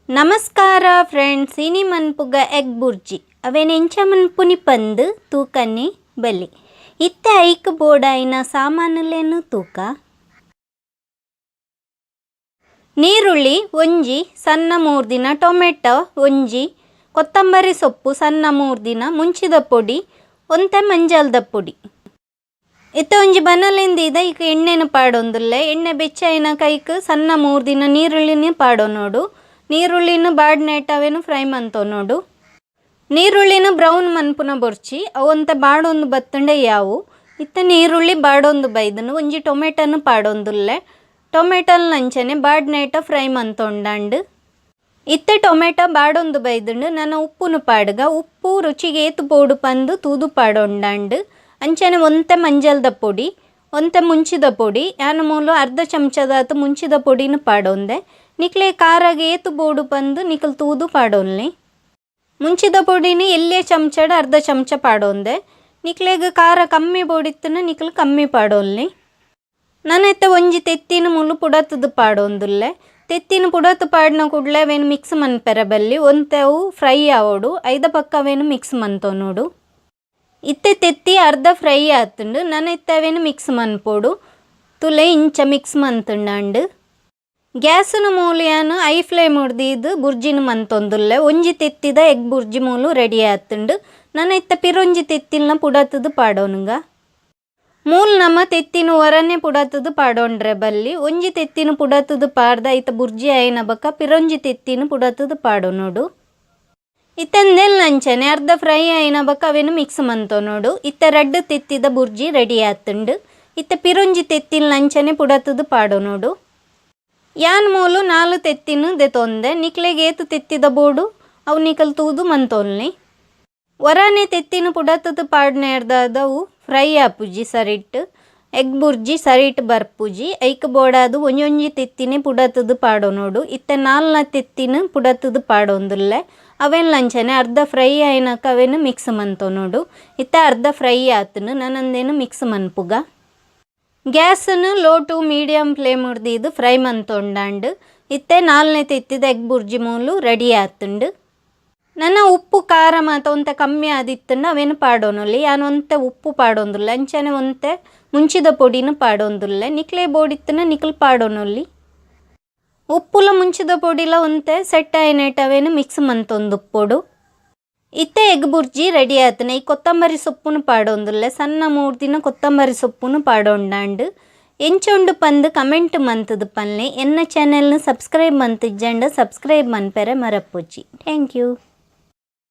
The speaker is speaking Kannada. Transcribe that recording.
ನಮಸ್ಕಾರ ಫ್ರೆಂಡ್ಸ್, ಇನಿ ಮನ್ಪುಗ ಎಗ್ ಬುರ್ಜಿ ಅವೇನು ಎಂಚ ಮನ್ಪುನಿ ಪಂದು ತೂಕನ್ನಿ ಬಲಿ ಇತ್ತೆ ಐಕ್ ಬೋಡಾಯಿನ ಸಾಮಾನುಲೇನು ತೂಕ. ನೀರುಳ್ಳಿ ಒಂಜಿ ಸಣ್ಣ ಮೂರ್ದಿನ, ಟೊಮೆಟೊ ಒಂಜಿ, ಕೊತ್ತಂಬರಿ ಸೊಪ್ಪು ಸಣ್ಣ ಮೂರ್ದಿನ, ಮುಂಚಿದ ಪೊಡಿ ಒಂತೆ ಮಂಜಲ್ದ ಪೊಡಿ. ಇತ್ತೆ ಒಂಜಿ ಬನಲೆಂದಿದ ಈಗ ಎಣ್ಣೆನ ಪಾಡೊಂದುಲ್ಲೆ. ಎಣ್ಣೆ ಬೆಚ್ಚಾಯಿನ ಕೈಕ್ ಸಣ್ಣ ಮೂರ್ದಿನ ನೀರುಳ್ಳಿನ ಪಾಡೋನೋಡು. ನೀರುಳ್ಳಿನ ಬಾಡ್ನೆಟ್ ಅವೇನು ಫ್ರೈ ಮಂತೋನೋಡು. ನೀರುಳ್ಳಿನ ಬ್ರೌನ್ ಮನ್ಪುನ ಬೊರ್ಚಿ ಅವಂತ ಬಾಡೊಂದು ಬತ್ತಂಡೆ ಯಾವು. ಇತ್ತ ನೀರುಳ್ಳಿ ಬಾಡೊಂದು ಬೈದನು ಒಂಜಿ ಟೊಮೆಟೊನು ಪಾಡೊಂದುಲ್ಲೆ. ಟೊಮೆಟೊಲ್ ನಂಚನೆ ಬಾಡ್ನೆಟ ಫ್ರೈ ಮಂತೊಂಡಾಂಡು. ಇತ್ತೆ ಟೊಮೆಟೊ ಬಾಡೊಂದು ಬೈದುಂಡು ನಾನು ಉಪ್ಪುನು ಪಾಡ್ಗ. ಉಪ್ಪು ರುಚಿಗೆ ಏತು ಬೋಡು ಪಂದು ತೂದು ಪಾಡೊಂಡಾಂಡು. ಅಂಚನೆ ಒಂತೆ ಮಂಜಲ್ದ ಪೊಡಿ, ಒಂತೆ ಮುಂಚಿದ ಪೊಡಿ, ಯಾನ ಮೂಲು ಅರ್ಧ ಚಮಚದಾತು ಮುಂಚಿದ ಪೊಡಿನ ಪಾಡೊಂದೆ. ನಿಕ್ಲೆ ಖಾರಾಗೆ ಏತು ಬೋಡು ಪಂದು ನಿಕಲ್ ತೂದು ಪಾಡೊನ್ಲಿ. ಮುಂಚಿದ ಪೊಡಿನಿ ಎಲ್ಲೇ ಚಮಚಡ ಅರ್ಧ ಚಮಚ ಪಾಡೊಂದೆ. ನಿಕ್ಲೆಗ್ ಖಾರ ಕಮ್ಮಿ ಬೋಡಿತ್ತನ ನಿಕಲ್ ಕಮ್ಮಿ ಪಾಡೊನ್ಲಿ. ನಾನೈತೆ ಒಂಜಿ ತೆತ್ತಿನ ಮುಲು ಪುಡತದು ಪಾಡೊಂದುಲ್ಲೆ. ತೆತ್ತಿನ ಪುಡತು ಪಾಡಿನ ಕೂಡಲೇ ಅವೇನು ಮಿಕ್ಸ್ ಮನ್ಪೆರ ಬಲ್ಲಿ ಒಂತೆ ಅವು ಫ್ರೈ ಆವೋಡು. ಐದ ಪಕ್ಕ ಅವೇನು ಮಿಕ್ಸ್ ಮಂತೋನೋಡು. ಇತ್ತೆ ತೆತ್ತಿ ಅರ್ಧ ಫ್ರೈ ಆತುಂಡು. ನಾನೈತೆ ಅವೇನು ಮಿಕ್ಸ್ ಮನ್ಪೋಡು. ತುಲೆ ಇಂಚ ಮಿಕ್ಸ್ ಮಂತುಂಡಾಂಡು. ಗ್ಯಾಸ್ನ ಮೂಲಿಯಾನು ಐ ಫ್ಲೇಮ್ ಹೊಡ್ದಿದ್ದು ಬುರ್ಜಿನ ಮಂತೊಂದುಲ್ಲೆ. ಒಂಜಿ ತೆತ್ತಿದ ಎಗ್ ಬುರ್ಜಿ ಮೂಲು ರೆಡಿ ಆತುಂಡು. ನಾನೈತೆ ಪಿರೊಂಜಿ ತೆತ್ತಿನ ಪುಡತದು ಪಾಡೋನುಂಗ. ಮೂಲು ನಮ್ಮ ತೆತ್ತಿನ ಹೊರನೆ ಪುಡತದು ಪಾಡೋಂಡ್ರೆ ಬಲ್ಲಿ. ಒಂಜಿ ತೆತ್ತಿನ ಪುಡತದು ಪಾಡ್ದ ಐತ ಬುರ್ಜಿ ಆಯ್ನ ಬಕ್ಕ ಪಿರೊಂಜಿ ತೆತ್ತಿನ ಪುಡತದು ಪಾಡೋನೋಡು. ಇತ್ತೆಂದೆಲ್ ನಂಚನೆ ಅರ್ಧ ಫ್ರೈ ಆಯ್ನ ಬಕ್ಕ ಅವೇನು ಮಿಕ್ಸ್ ಮಂತೋನೋಡು. ಇತ್ತೆ ರಡ್ಡು ತೆತ್ತಿದ ಬುರ್ಜಿ ರೆಡಿ ಆತುಂಡು. ಇತ್ತೆ ಪಿರೊಂಜಿ ತೆತ್ತಿನ ನಂಚನೆ ಪುಡತದು ಪಾಡೋನೋಡು. ಯಾನ್ ಮೂಲು 4 ತೆತ್ತಿನ ದೆತೊಂದೆ. ನಿಕ್ಲೆಗೆ ಏತು ತೆತ್ತಿದ ಬೋಡು ಅವು ನಿಕಲ್ ತೂದು ಮಂತೊನ್ಲಿ. ಹೊರನೆ ತೆತ್ತಿನ ಪುಡತದು ಪಾಡ್ನೇರ್ದವು ಫ್ರೈ ಆಪುಜಿ ಸರಿಟ್. ಎಗ್ ಬುರ್ಜಿ ಸರಿಟ್ ಬರ್ಪುಜಿ. ಐಕ್ ಬೋಡಾದು ಒಂಜೊಂಜಿ ತೆತ್ತಿನೇ ಪುಡತದು ಪಾಡೋನೋಡು. ಇತ್ತೆ 4 ತೆತ್ತಿನ ಪುಡತದು ಪಾಡೊಂದುಲ್ಲೆ. ಅವೇನು ಲಂಚನೆ ಅರ್ಧ ಫ್ರೈ ಆಯ್ನಕ ಅವೇನು ಮಿಕ್ಸ್ ಮಂತೋನೋಡು. ಇತ್ತೆ ಅರ್ಧ ಫ್ರೈ ಆತನು ನಾನಂದೇನು ಮಿಕ್ಸ್ ಮನ್ಪುಗ. ಗ್ಯಾಸನ್ನು ಲೋ ಟು ಮೀಡಿಯಮ್ ಫ್ಲೇಮ್ ಹೊಡ್ದಿದ್ದು ಫ್ರೈ ಮಂತೊಂಡಾಂಡು. ಇತ್ತೆ 4 ತೆತ್ತಿದ ಎಗ್ ಬುರ್ಜಿ ಮೂಲು ರೆಡಿ ಆತುಂಡು. ನನ್ನ ಉಪ್ಪು ಖಾರ ಮಾತ ಒಂತೆ ಕಮ್ಮಿ ಆದಿತ್ತಂಡು ಅವೇನು ಪಾಡೋನೊಲ್ಲಿ. ಯಾನು ಒಂತೆ ಉಪ್ಪು ಪಾಡೊಂದುಲ್ಲೆ. ಅಂಚನೆ ಒಂತೆ ಮುಂಚಿದ ಪೊಡಿನ ಪಾಡೊಂದುಲ್ಲೆ. ನಿಕ್ಲೆ ಬೋಡಿತ್ತನ ನಿಕಲ್ ಪಾಡೋನೊಲ್ಲಿ. ಉಪ್ಪುಲ ಮುಂಚಿದ ಪೊಡಿಲ ಒಂತೆ ಸೆಟ್ ಆಯ್ನೆಟ್ ಅವೇನು ಮಿಕ್ಸ್ ಮಂತೊಂದು ಉಪ್ಪೊಡು. ಇತ್ತೆ ಎಗ್ ಬುರ್ಜಿ ರೆಡಿ ಆತನ. ಈ ಕೊತ್ತಂಬರಿ ಸೊಪ್ಪುನು ಪಾಡೊಂದುಲ್ಲೆ. ಸಣ್ಣ ಮೂರ್ದಿನ ಕೊತ್ತಂಬರಿ ಸೊಪ್ಪುನು ಪಾಡೊಂಡಾಂಡು. ಎಂಚೊಂಡು ಪಂದು ಕಮೆಂಟ್ ಮಂತದು ಪನ್ಲೆ. ಎನ್ನ ಚಾನೆಲ್ನ ಸಬ್ಸ್ಕ್ರೈಬ್ ಮಂತಿಜ್ಜಂಡ ಸಬ್ಸ್ಕ್ರೈಬ್ ಮನ್ಪೆರೆ ಮರಪ್ಪುಜಿ. Thank you.